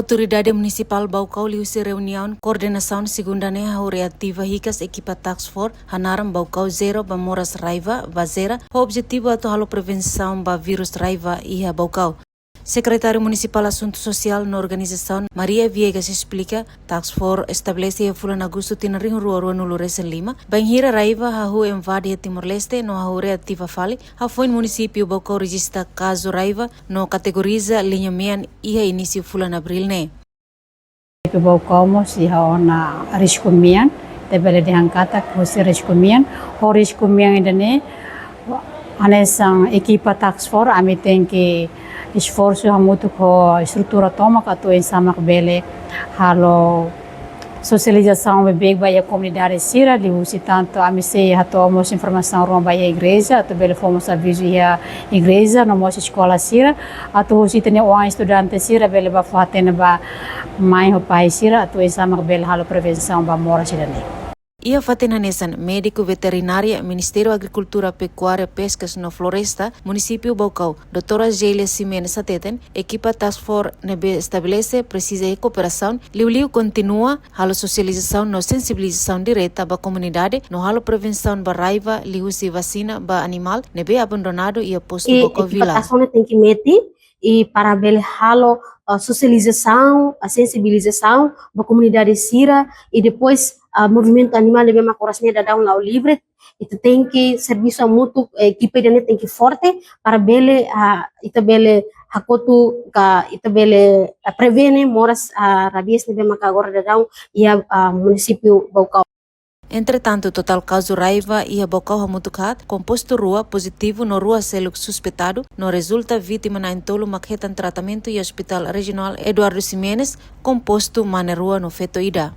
Autoridade Municipal Baucau liusi reunião coordenação segundane reativa hicas equipa task force hanaram Baucau zero ba moras raiva vazera o objetivo atu halo prevenção ba vírus raiva iha Baucau. Secretário Municipal Assunto Social na organização Maria Viegas explica task force estabelece a fulan agosto tinaring rua no Luresen Lima bem hira raiva hahu invade Timor-Leste no hahu reativa fali ha foi no município Baucau registra caso raiva no categoriza linha mean iha início fulan abril ne. Baucau mo si haona risco mean tebele diangkata kusi risco mean ho risco mean idane anesang equipa task force ami tenki esforço muito com a estrutura toma que em sama bele halo socialização bebê vai a comunidade sira de usi tanto a me sei hatomos informação roma vai a igreja ato bele fomos aviso a igreja no mos escola sira ato usi tene o estudante sira bele ba fatene ba mai ho pai sira ato em sama bele halo prevenção ba mora sira ne. Ia faten hanesan médico veterinária Ministério Agricultura Pecuária Pescas no Floresta município Baucau doutora Gélia Ximenes Sateten equipa task force nebe estabelece precisa de cooperação liu continua halo socialização no sensibilização direta ba comunidade no halo prevenção ba raiva liu se vacina ba animal nebe abandonado e posto Baucau Vila. A equipa tem que meter e para ver halo socialização, a sensibilização da comunidade sira e depois movimento animal de bem corasnya da down ao livre itu tem que serviço mútuo equipe dele tem que forte para bele itu bele hakotu ka itu bele prevene moras rabies de bem agora da down e município Baucau. Entretanto, total caso raiva e a Baucau hamutukat, composto rua positivo no rua seluk suspeitado, no resulta vítima na entolo makhetan tratamento e hospital regional Eduardo Ximenes, composto mana rua no feto ida.